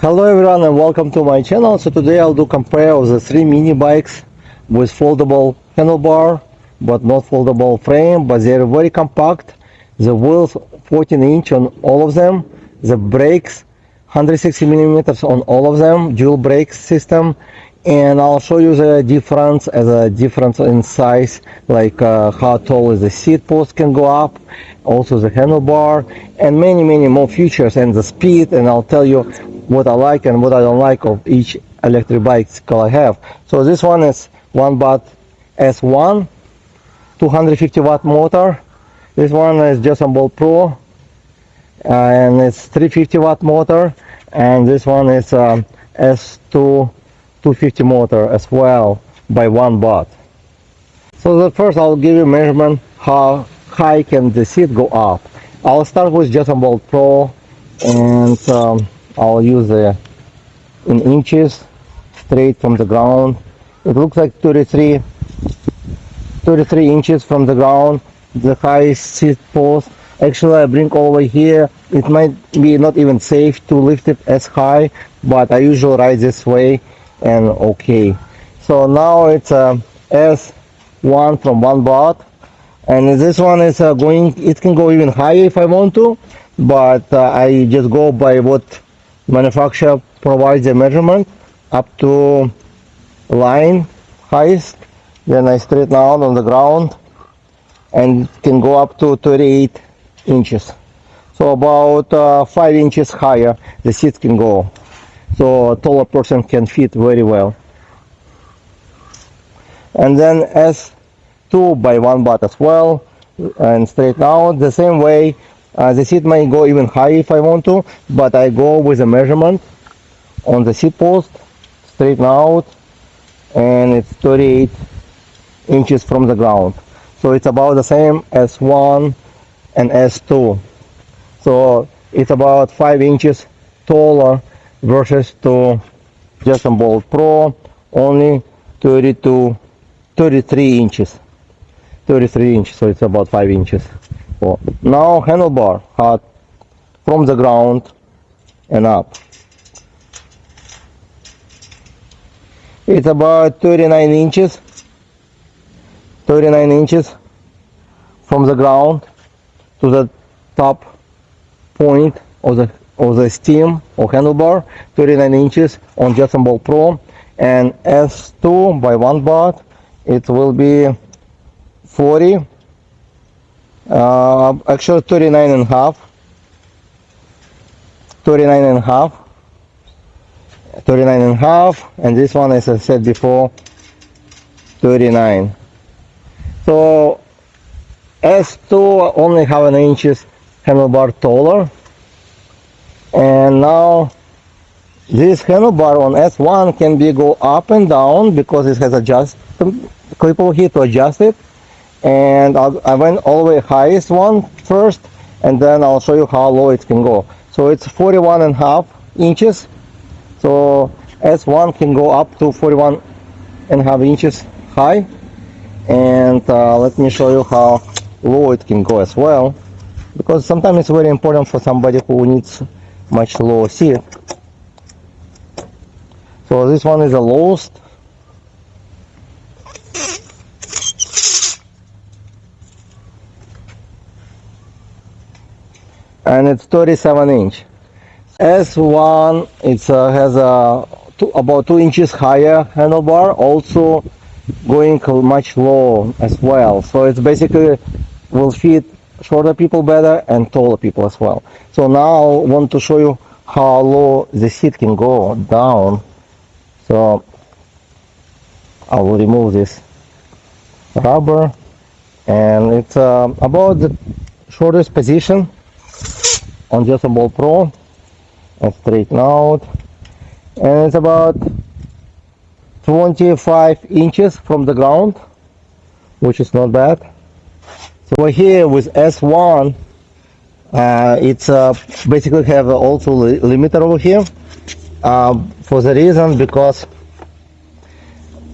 Hello everyone and welcome to my channel. So today I'll do compare of the three mini bikes with foldable handlebar but not foldable frame, but they're very compact. The wheels 14-inch on all of them, the brakes 160 millimeters on all of them, dual brake system, and I'll show you the difference in size, like how tall is the seat post can go up, also the handlebar, and many more features and the speed, and I'll tell you what I like and what I don't like of each electric bicycle I have. So this one is Onebot S1, 250 watt motor. This one is Jetson Pro, and it's 350 watt motor, and this one is S2 250 motor as well by Onebot. So the first I'll give you measurement how high can the seat go up. I'll start with Jetson Pro, and I'll use in inches straight from the ground. It looks like 33 inches from the ground, the highest seat post. Actually, I bring over here. It might be not even safe to lift it as high, but I usually ride this way and okay. So now it's S1 from Onebot, and this one is it can go even higher if I want to, but I just go by what manufacturer provides the measurement up to line highest. Then I straighten out on the ground and can go up to 38 inches. So about 5 inches higher the seat can go. So a taller person can fit very well. And then S2 by Onebot as well, and straighten out the same way. The seat might go even higher if I want to, but I go with a measurement on the seat post, straighten out, and it's 38 inches from the ground. So it's about the same as S1 and S2. So it's about 5 inches taller versus to Jetson Pro, only 33 inches. 33 inches, so it's about 5 inches. So now handlebar from the ground and up. It's about 39 inches. 39 inches from the ground to the top point of the stem or handlebar. 39 inches on Jetson Pro, and S2 by Onebot, it will be 40. Actually 39 and a half, 39 and a half, 39 and a half, and this one, as I said before, 39. So S2 only have an inches handlebar taller, and now this handlebar on S1 can be go up and down because it has clip over here to adjust it. And I went all the way highest one first, and then I'll show you how low it can go. So it's 41 and a half inches. So S1 can go up to 41 and a half inches high. And let me show you how low it can go as well, because sometimes it's very important for somebody who needs much lower seat. So this one is the lowest. And it's 37 inch. S1 has about 2 inches higher handlebar, also going much lower as well. So it's basically will fit shorter people better and taller people as well. So now I want to show you how low the seat can go down. So I will remove this rubber, and it's about the shortest position on Jetson Pro, and straighten out, and it's about 25 inches from the ground, which is not bad. So here with S1, it's basically have also limiter over here, for the reason because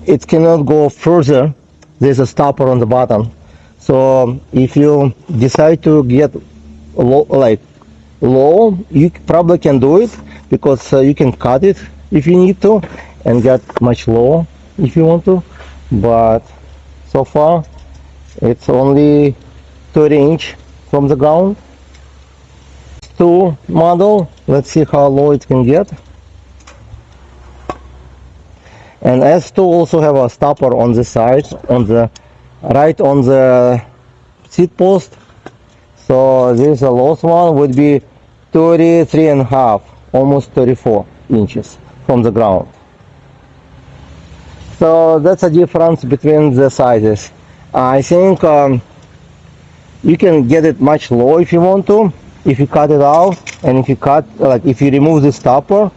it cannot go further. There's a stopper on the bottom. So if you decide to get low, you probably can do it, because you can cut it if you need to and get much lower if you want to, but so far it's only 30-inch from the ground. S2 model, let's see how low it can get. And S2 also have a stopper on the side, on the right on the seat post. So this the lowest one would be 33.5, almost 34 inches from the ground. So that's a difference between the sizes. I think you can get it much lower if you want to, if you cut it out, and if you remove the stopper,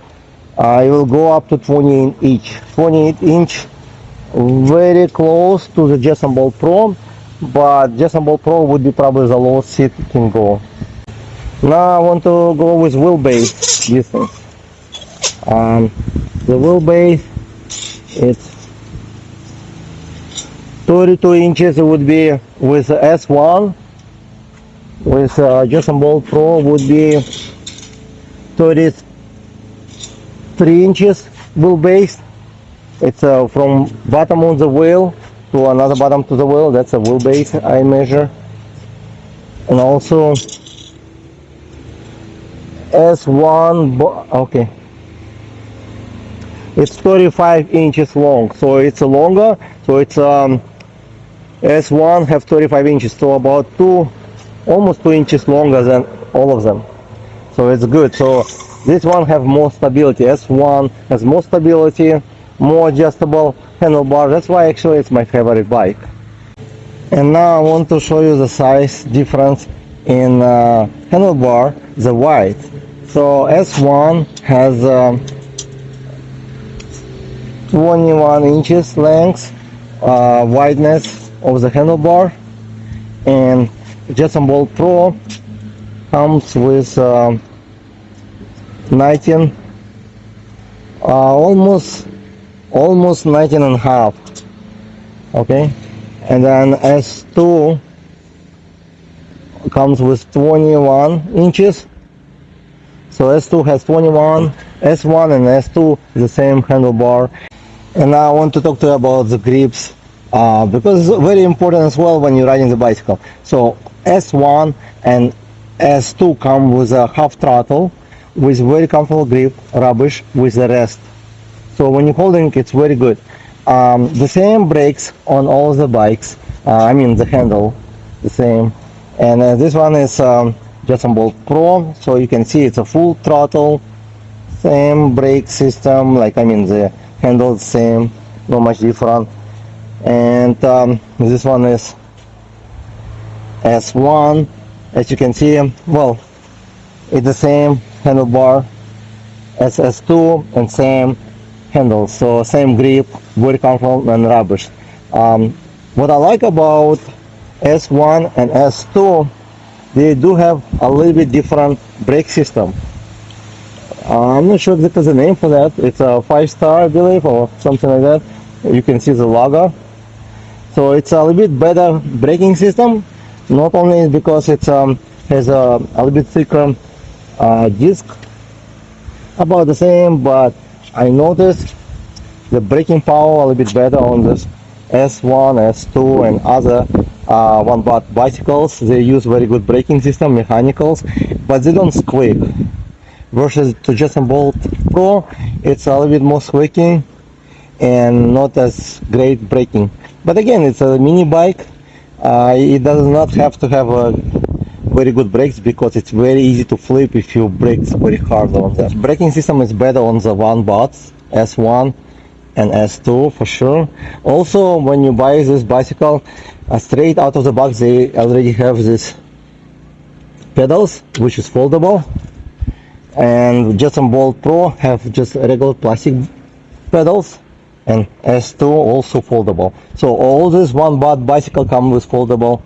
it will go up to 28 inch, very close to the Jetson Bolt Pro, but Jetson Bolt Pro would be probably the lowest seat it can go. Now I want to go with wheelbase distance. The wheelbase, it's 32 inches. It would be with S1. With Jetson Bolt Pro would be 33 inches wheelbase. It's from bottom of the wheel to another bottom to the wheel. That's a wheelbase I measure. And also S1, okay, it's 35 inches long, so it's longer. So it's S1 have 35 inches, so about almost 2 inches longer than all of them. So it's good. So this one have more stability. S1 has more stability, more adjustable handlebar. That's why actually it's my favorite bike. And now I want to show you the size difference in handlebar, the width. So S1 has 21 inches length, wideness of the handlebar, and Jetson Bolt Pro comes with 19, almost 19 and a half. Okay, and then S2 comes with 21 inches. So S2 has 21, S1 and S2 is the same handlebar. And now I want to talk to you about the grips, because it's very important as well when you're riding the bicycle. So S1 and S2 come with a half throttle with very comfortable grip, rubbish with the rest. So when you're holding, it's very good. The same brakes on all the bikes, I mean the handle, the same. And this one is Jetson Bolt Pro, so you can see it's a full throttle, same brake system, the handle the same, not much different. And this one is S1, as you can see, well, it's the same handlebar as S2 and same handle, so same grip, very comfortable and rubbish. What I like about S1 and S2, they do have a little bit different brake system. I'm not sure exactly the name for that. It's a 5-star, I believe, or something like that. You can see the logo. So it's a little bit better braking system, not only because it has a little bit thicker disc, about the same, but I noticed the braking power a little bit better on this S1, S2 and other Onebot bicycles. They use very good braking system, mechanicals, but they don't squeak. Versus to Jetson Bolt Pro, it's a little bit more squeaking and not as great braking. But again, it's a mini bike. It does not have to have a very good brakes because it's very easy to flip if you brake very hard on that. Braking system is better on the Onebots, S1 and S2 for sure. Also, when you buy this bicycle, straight out of the box, they already have this pedals, which is foldable. And Jetson Bolt Pro have just regular plastic pedals, and S2 also foldable. So all this Onebot bicycle come with foldable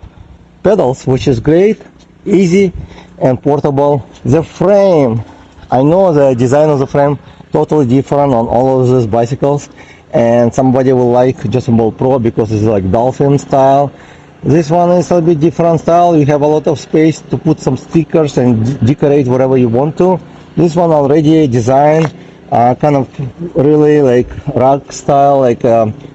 pedals, which is great, easy and portable. The frame, I know the design of the frame totally different on all of these bicycles, and somebody will like Jetson Bolt Pro because it's like dolphin style. This one is a bit different style. You have a lot of space to put some stickers and decorate whatever you want to. This one already designed kind of really like rock style, like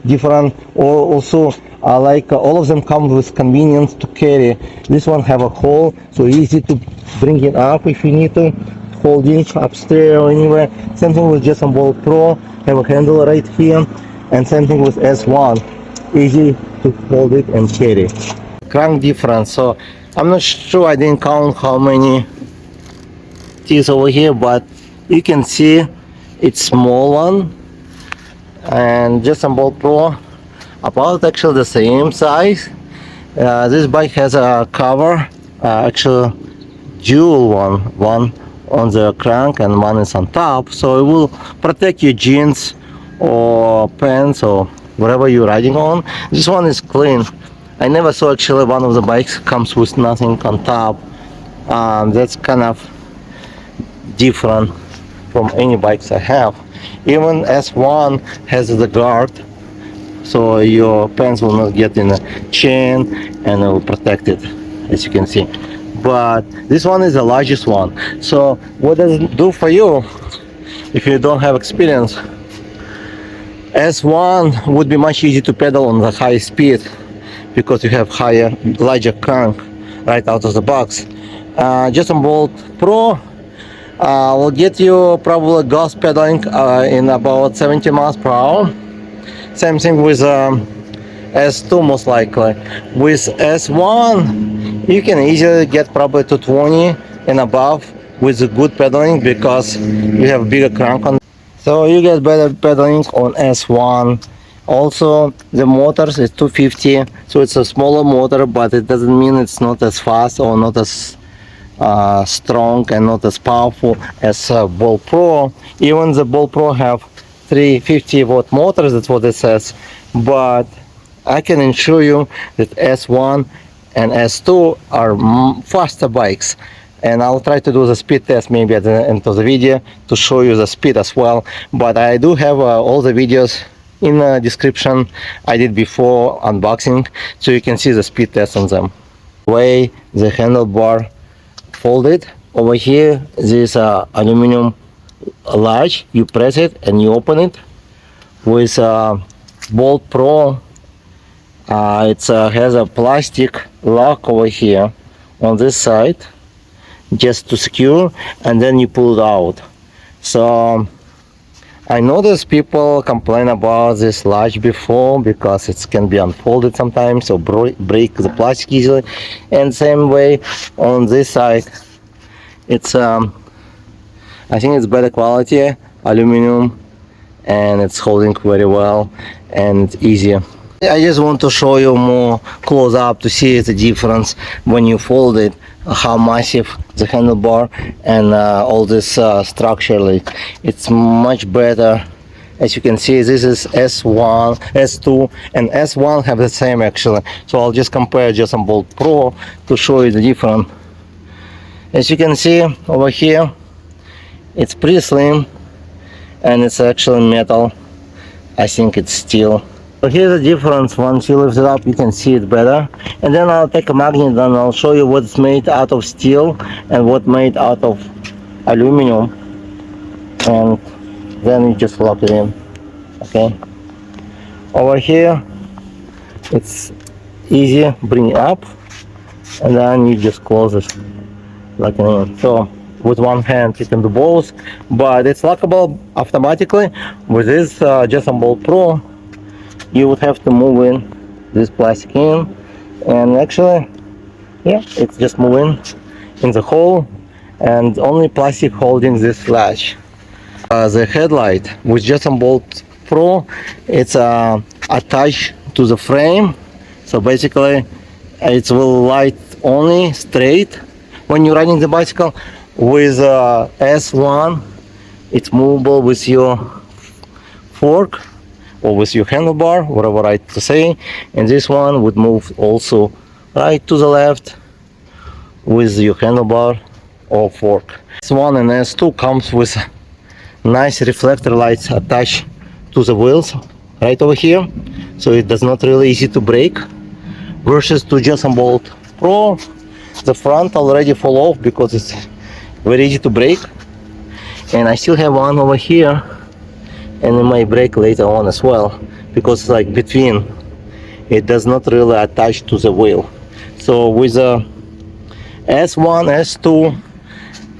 different, or also like all of them come with convenience to carry. This one have a hole, so easy to bring it up if you need to hold it upstairs or anywhere. Same thing with Jetson Bolt Pro, have a handle right here, and same thing with S1, easy to hold it and carry. Crank difference, so I'm not sure, I didn't count how many teeth over here, but you can see it's small one, and Jetson Bolt Pro about actually the same size. This bike has a cover, actually dual one on the crank and one is on top, so it will protect your jeans or pants or whatever you're riding on. This one is clean. I never saw actually one of the bikes comes with nothing on top. That's kind of different from any bikes I have. Even S1 has the guard, so your pants will not get in a chain and it will protect it, as you can see. But this one is the largest one. So what does it do for you if you don't have experience? S1 would be much easier to pedal on the high speed because you have larger crank right out of the box. Jetson Bolt Pro will get you probably ghost pedaling in about 70 miles per hour. Same thing with S2 most likely. With S1 you can easily get probably to 20 and above with good pedaling because you have bigger crank on. So you get better pedaling on S1. Also the motors is 250, so it's a smaller motor, but it doesn't mean it's not as fast or not as strong and not as powerful as Bolt Pro. Even the Bolt Pro have 350 watt motors, that's what it says, but I can assure you that S1 and S2 are faster bikes, and I'll try to do the speed test maybe at the end of the video to show you the speed as well. But I do have all the videos in the description I did before unboxing, so you can see the speed test on them. Way the handlebar folded over here, this aluminum latch, you press it and you open it. With Bolt Pro it has a plastic lock over here on this side just to secure, and then you pull it out. So I noticed people complain about this latch before because it can be unfolded sometimes or break the plastic easily, and same way on this side it's I think it's better quality aluminum and it's holding very well and it's easier. I just want to show you more close up to see the difference when you fold it, how massive the handlebar and all this structure, like it's much better. As you can see, this is S1, S2 and S1 have the same actually, so I'll just compare Jetson Bolt Pro to show you the difference. As you can see over here, it's pretty slim and it's actually metal. I think it's steel. So here's the difference. Once you lift it up you can see it better, and then I'll take a magnet and I'll show you what's made out of steel and what made out of aluminum, and then you just lock it in. Okay, over here it's easy, bring it up and then you just close it like that. So with one hand you can do both, but it's lockable automatically. With this Jetson Bolt Pro you would have to move in this plastic in, and actually yeah, it's just moving in the hole and only plastic holding this latch. The headlight with Jetson Bolt Pro, it's attached to the frame, so basically it will light only straight when you're riding the bicycle. With S1 it's movable with your fork or with your handlebar, whatever I to say, and this one would move also right to the left with your handlebar or fork. S1 and S2 comes with nice reflector lights attached to the wheels right over here, so it does not really easy to break. Versus to Jetson Bolt Pro, the front already fall off because it's very easy to break. And I still have one over here, and it might break later on as well, because like between, it does not really attach to the wheel. So with the S1, S2,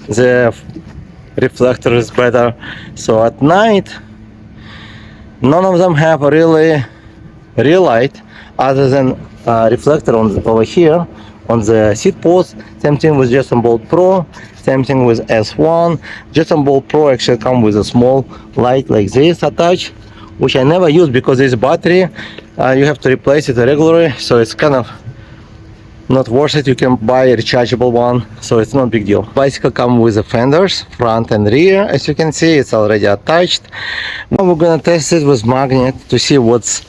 the reflector is better. So at night, none of them have a really real light other than reflector over here on the seat post. Same thing with Jetson Bolt Pro, same thing with S1. Jetson Bolt Pro actually come with a small light like this attached, which I never use because this battery you have to replace it regularly, so it's kind of not worth it. You can buy a rechargeable one, so it's not a big deal. Bicycle comes with the fenders, front and rear. As you can see, it's already attached. Now we're gonna test it with magnet to see what's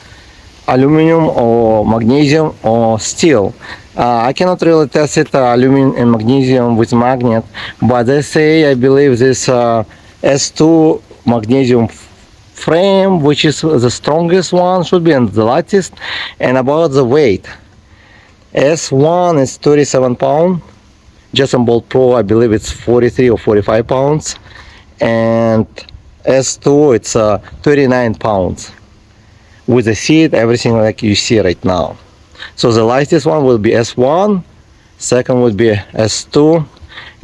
aluminum or magnesium or steel. I cannot really test it aluminum and magnesium with magnet, but they say, I believe this S2 magnesium frame, which is the strongest one, should be the lightest. And about the weight, S1 is 37 pounds, Jetson Bolt Pro I believe it's 43 or 45 pounds, and S2 it's 39 pounds with the seat, everything like you see right now. So the lightest one will be S1, second would be S2,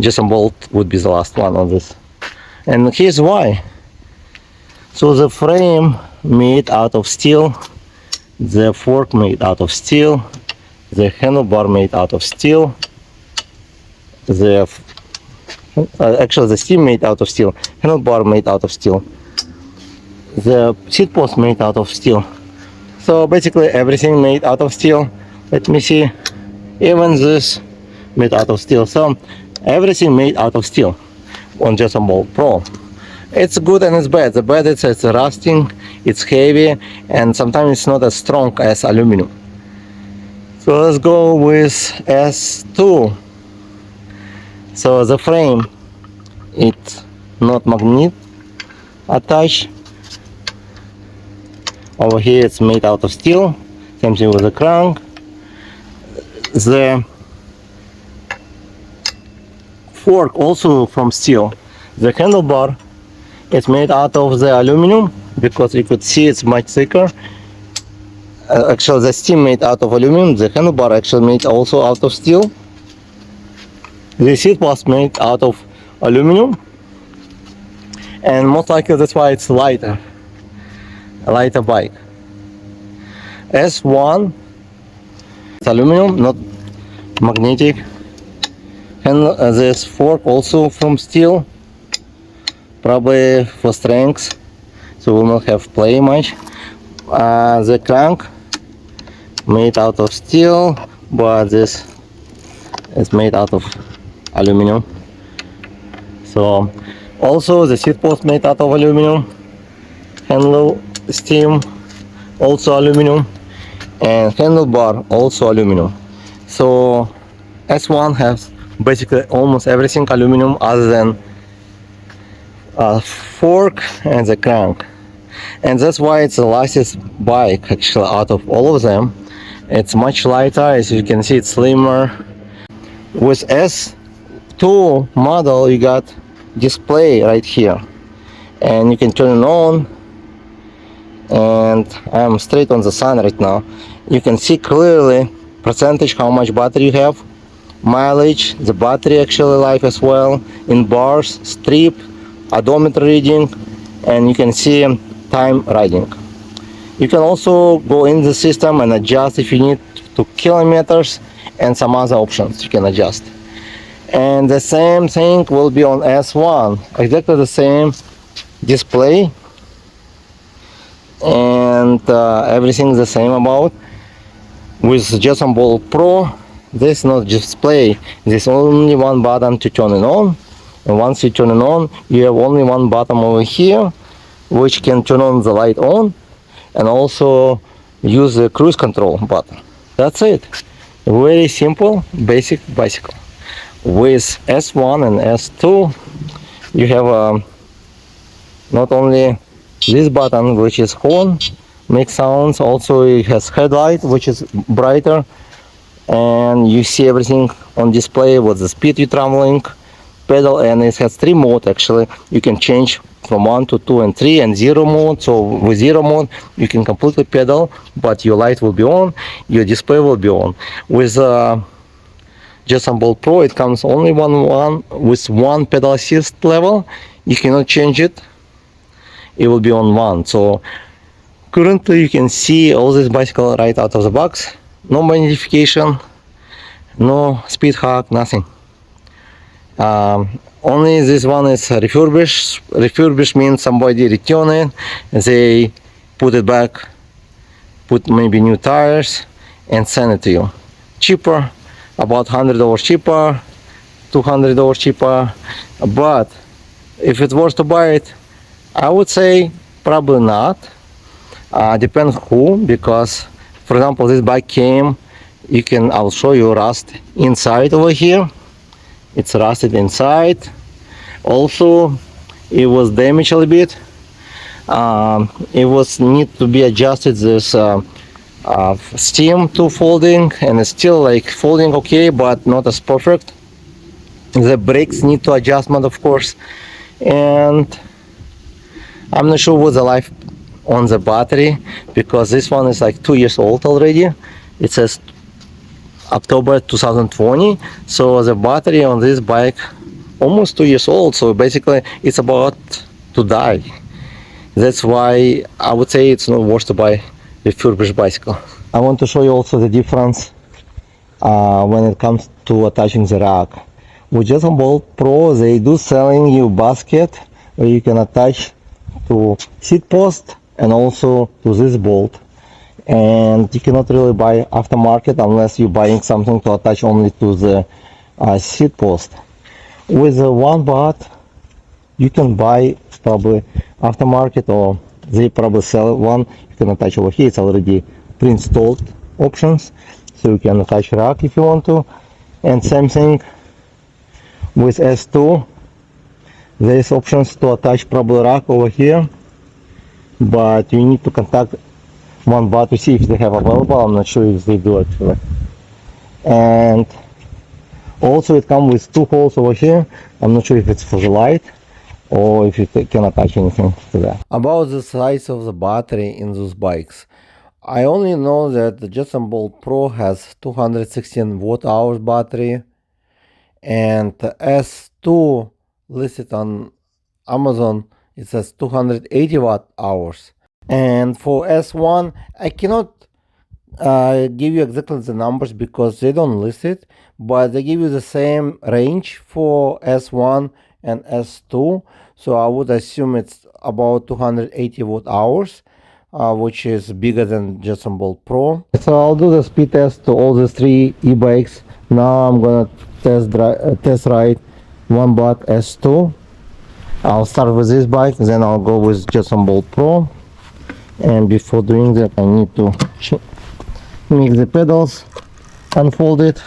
Jetson Bolt would be the last one on this. And here's why. So the frame made out of steel, the fork made out of steel, the handlebar made out of steel, actually the seat made out of steel, handlebar made out of steel, the seat post made out of steel. So basically everything made out of steel. Let me see, even this made out of steel. So everything made out of steel on Jetson Bolt Pro. It's good and it's bad. The bad is it's rusting, it's heavy, and sometimes it's not as strong as aluminum. So let's go with S2. So the frame, it's not magnet attached. Over here it's made out of steel. Same thing with the crank. The fork also from steel. The handlebar is made out of the aluminum because you could see it's much thicker. Actually the seat made out of aluminum. The handlebar actually made also out of steel. The seat was made out of aluminum, and most likely that's why it's lighter, a lighter bike. S1, it's aluminum, not magnetic. And this fork also from steel, probably for strength, so we will not have play much. The crank made out of steel, but this is made out of aluminum. So also the seat post made out of aluminum, handle stem also aluminum, and handlebar also aluminum. So S1 has basically almost everything aluminum other than fork and the crank, and that's why it's the lightest bike actually out of all of them. It's much lighter, as you can see it's slimmer. With S2 model you got display right here, and you can turn it on, and I'm straight on the sun right now. You can see clearly percentage how much battery you have, mileage, the battery actually life as well, in bars, strip, odometer reading, and you can see time riding. You can also go in the system and adjust if you need to kilometers and some other options you can adjust. And the same thing will be on S1, exactly the same display, and everything the same about. With Jetson Bolt Pro, this is not display, there's only one button to turn it on, and once you turn it on you have only one button over here which can turn on the light on and also use the cruise control button. That's it. Very simple, basic bicycle. With S1 and S2 you have not only this button which is horn, makes sounds, also it has headlight which is brighter, and you see everything on display, what the speed you're traveling, pedal, and it has 3 modes actually. You can change from 1 to 2 and 3 and 0 mode. So with 0 mode you can completely pedal, but your light will be on, your display will be on. With Jetson Bolt Pro it comes only one with one pedal assist level. You cannot change it, it will be on 1. So currently you can see all this bicycle right out of the box. No modification, no speed hack, nothing. Only this one is refurbished. Refurbished means somebody returned it, they put it back, put maybe new tires and send it to you. Cheaper, about $100 cheaper, $200 cheaper. But if it's worth to buy it, I would say probably not. Depends who, because for example this bike came, I'll show you rust inside over here. It's rusted inside. Also it was damaged a little bit. It was need to be adjusted, this steam to folding, and it's still like folding okay, but not as perfect. The brakes need to adjustment, of course, and I'm not sure what's the life on the battery, because this one is like 2 years old already. It says October 2020, so the battery on this bike almost 2 years old, so basically it's about to die. That's why I would say it's not worth to buy refurbished bicycle. I want to show you also the difference when it comes to attaching the rack. With Jetson Bolt Pro they do selling you basket where you can attach to seat post and also to this bolt, and you cannot really buy aftermarket unless you're buying something to attach only to the seat post. With the Onebot you can buy probably aftermarket, or they probably sell one you can attach over here. It's already pre-installed options, so you can attach rack if you want to. And same thing with S2, there's options to attach probably rack over here, but you need to contact Onebot to see if they have available. I'm not sure if they do actually. And also it comes with 2 holes over here. I'm not sure if it's for the light or if you can attach anything to that. About the size of the battery in those bikes, I only know that the Jetson Bolt Pro has 216 watt-hours battery, and the S2 listed on Amazon it says 280 watt-hours. And for S1 I cannot give you exactly the numbers because they don't list it, but they give you the same range for S1 and S2, so I would assume it's about 280 watt-hours, which is bigger than Jetson Bolt Pro. So I'll do the speed test to all these 3 e-bikes. Now I'm gonna test ride Onebot S2. I'll start with this bike, then I'll go with Jetson Bolt Pro. And before doing that I need to make the pedals, unfold it.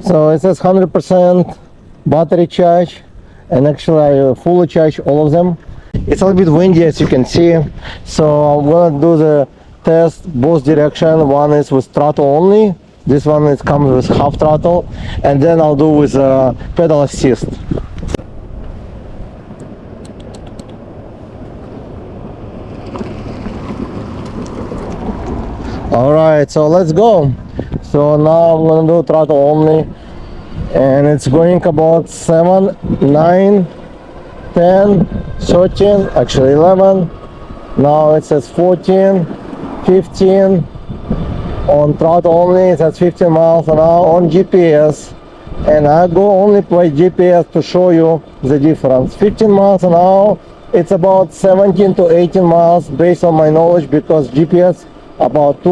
So it says 100% battery charge, and actually I fully charge all of them. It's a little bit windy as you can see, so I'm gonna do the test both direction. One is with throttle only, this one is comes with half throttle, and then I'll do with pedal assist. Alright, so let's go. So now I'm gonna do throttle only, and it's going about 7, 9, 10, 13, actually 11. Now it says 14, 15. On throttle only it says 15 miles an hour on GPS, and I go only by GPS to show you the difference. 15 miles an hour, it's about 17 to 18 miles based on my knowledge, because GPS about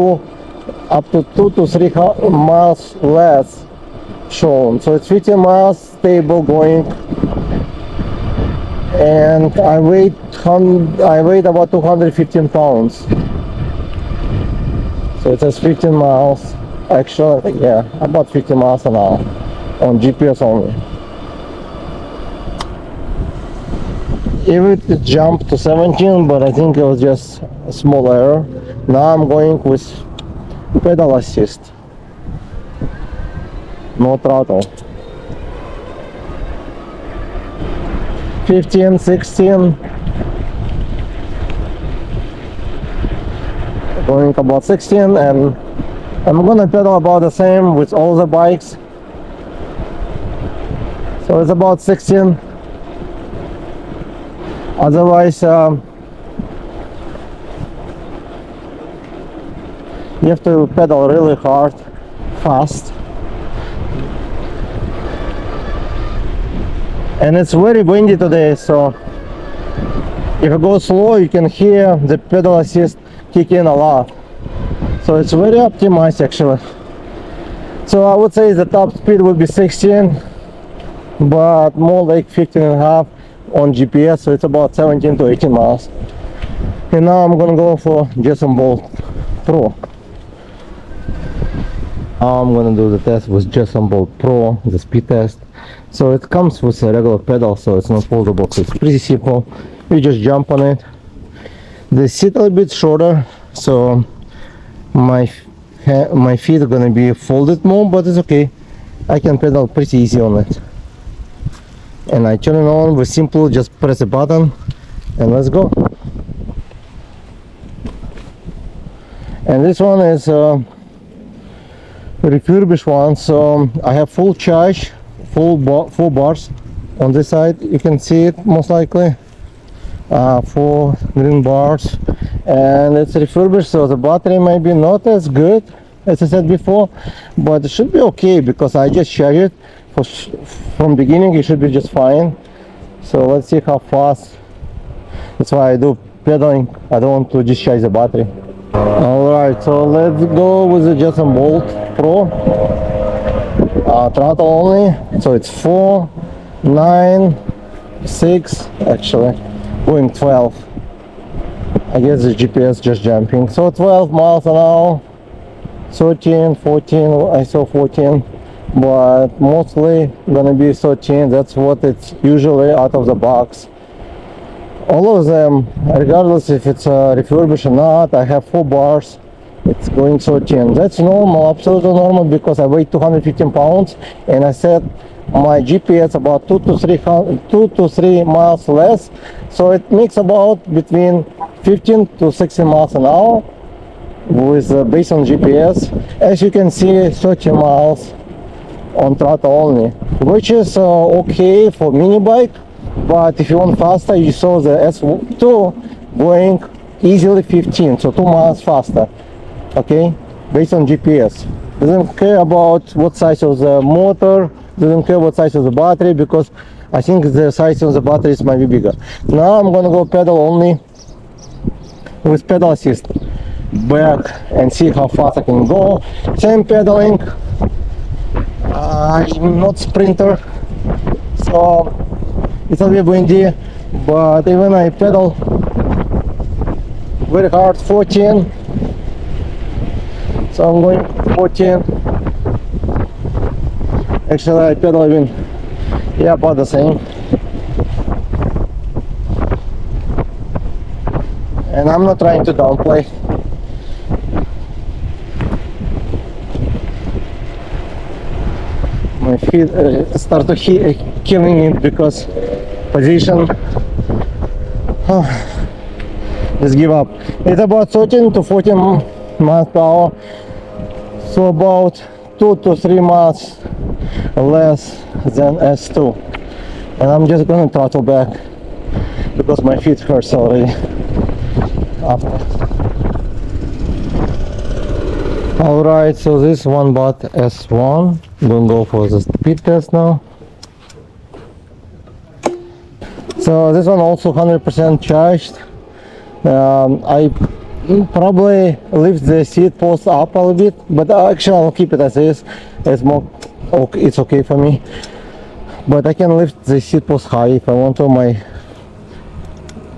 up to 2 to 3 miles less shown. So it's 15 miles stable going, and I weigh about 215 pounds. So it says 15 miles, actually, yeah, about 15 miles an hour on GPS only. Even it jumped to 17, but I think it was just a small error. Now I'm going with pedal assist, no throttle. 15, 16, going about 16, and I'm gonna pedal about the same with all the bikes. So it's about 16. Otherwise, you have to pedal really hard, fast. And it's very windy today, so if you go slow, you can hear the pedal assist kick in a lot. So it's very optimized actually. So I would say the top speed would be 16, but more like 15 and a half on GPS, so it's about 17 to 18 miles. And now I'm gonna go for Jetson Bolt Pro. I'm gonna do the test with Jetson Bolt Pro, the speed test. So it comes with a regular pedal, so it's not foldable, so it's pretty simple. You just jump on it. The seat a little bit shorter, so my feet are gonna be folded more, but it's okay. I can pedal pretty easy on it. And I turn it on with simple, just press a button and let's go. And this one is refurbished one, so I have full charge, full bars on this side. You can see it most likely, 4 green bars, and it's refurbished, so the battery may be not as good as I said before, but it should be okay because I just charged it from beginning. It should be just fine. So let's see how fast. That's why I do pedaling. I don't want to discharge the battery. Alright, so let's go with the Jetson Bolt Pro. Throttle only, so it's 4, 9, 6, actually going 12. I guess the GPS just jumping. So 12 miles an hour, 13, 14, I saw 14, but mostly gonna be 13. That's what it's usually out of the box. All of them, regardless if it's refurbished or not, I have 4 bars. It's going 13. That's normal, absolutely normal, because I weigh 215 pounds and I set my GPS about 2 to 3 miles less. So it makes about between 15 to 16 miles an hour with based on GPS. As you can see, 30 miles on throttle only, which is okay for mini bike. But if you want faster, you saw the S2 going easily 15, so 2 miles faster. Okay, based on GPS. Doesn't care about what size of the motor, doesn't care what size of the battery, because I think the size of the batteries might be bigger. Now I'm gonna go pedal only with pedal assist back and see how fast I can go. Same pedaling. I'm not sprinter, so it's a bit windy, but even I pedal very hard, 14. So I'm going 14. Actually I pedal even, yeah, about the same. And I'm not trying to downplay. My feet start to killing it because position. Just give up. It's about 13 to 14 miles per hour. So about 2 to 3 miles less than S2. And I'm just gonna throttle back because my feet hurts already after. Alright, so this Onebot S1. I'm gonna go for the speed test now. So this one also 100% charged. I probably lift the seat post up a little bit, but actually I'll keep it as is. It's more, it's okay for me. But I can lift the seat post high if I want to.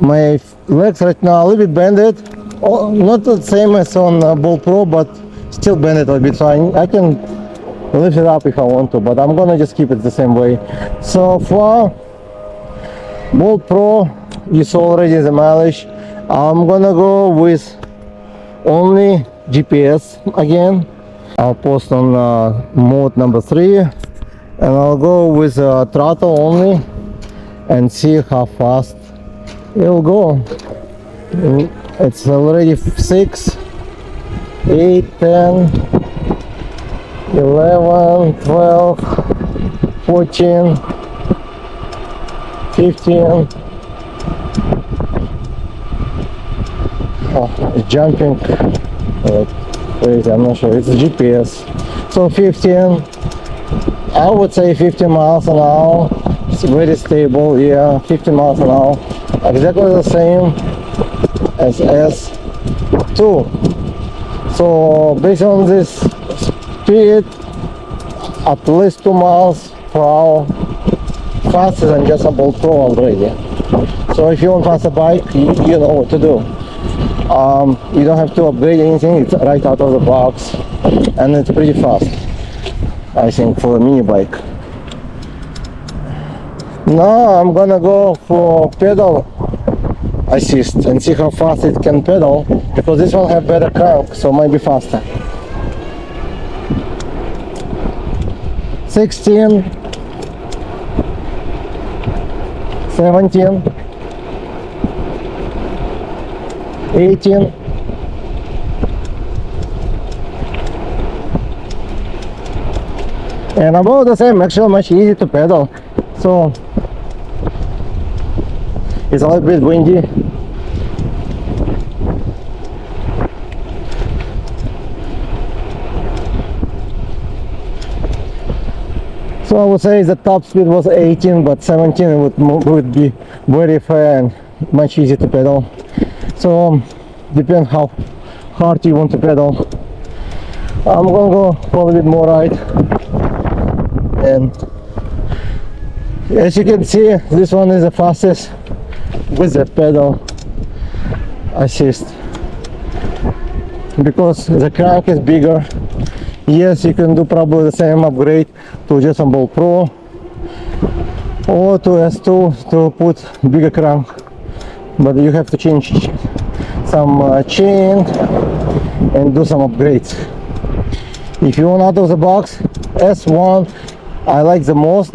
My legs right now a little bit bended. Oh, not the same as on Bolt Pro, but still bended a little bit. So I can lift it up if I want to, but I'm gonna just keep it the same way. So for Bolt Pro, you saw already the mileage. I'm gonna go with only GPS again. I'll post on mode number 3, and I'll go with throttle only and see how fast it'll go. It's already 6, 8, 10, 11, 12, 14, 15. Oh, it's jumping like crazy. I'm not sure. It's a GPS. So 15. I would say 15 miles an hour. It's very stable. Yeah, 15 miles an hour. Exactly the same as S2. So based on this speed, at least 2 miles per hour faster than Jetson Bolt Pro already. So if you want faster bike, you know what to do. You don't have to upgrade anything. It's right out of the box, and it's pretty fast, I think, for a mini bike. Now I'm gonna go for pedal assist and see how fast it can pedal, because this one have better crank, so maybe faster. 16, 17, 18, and about the same, actually much easy to pedal. So it's a little bit windy. So I would say the top speed was 18, but 17 would be very fair and much easier to pedal. So depends how hard you want to pedal. I'm gonna go for a little bit more right, and as you can see, this one is the fastest with the pedal assist, because the crank is bigger. Yes, you can do probably the same upgrade to Jetson Bolt Pro or to S2 to put bigger crank, but you have to change some chain and do some upgrades. If you want out of the box, S1 I like the most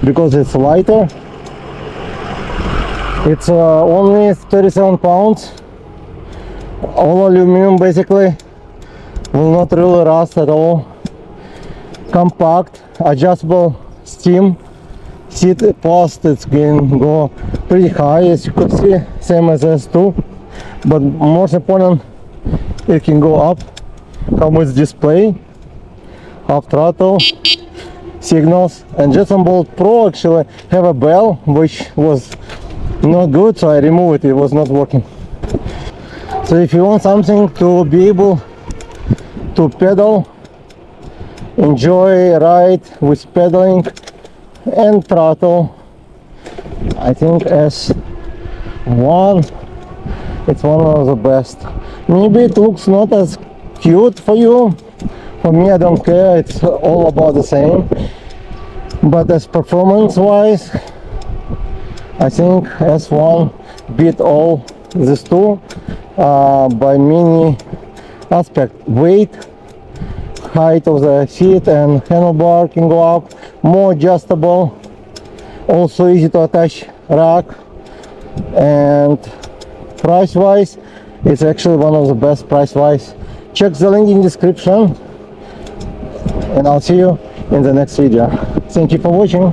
because it's lighter. It's only 37 pounds, all aluminum basically, will not really rust at all. Compact, adjustable steam seat post, it can go pretty high, as you could see, same as S2, but most important, it can go up. Comes with display, half throttle, signals, and Jetson Bolt Pro actually have a bell which was not good, so I removed it. It was not working. So if you want something to be able to pedal, enjoy ride with pedaling and throttle, I think S1, it's one of the best. Maybe it looks not as cute for you. For me, I don't care. It's all about the same. But as performance wise, I think S1 beat all these two by many aspects. Weight, height of the seat and handlebar can go up, more adjustable, also easy to attach rack, and price wise, it's actually one of the best price wise. Check the link in description, and I'll see you in the next video. Thank you for watching.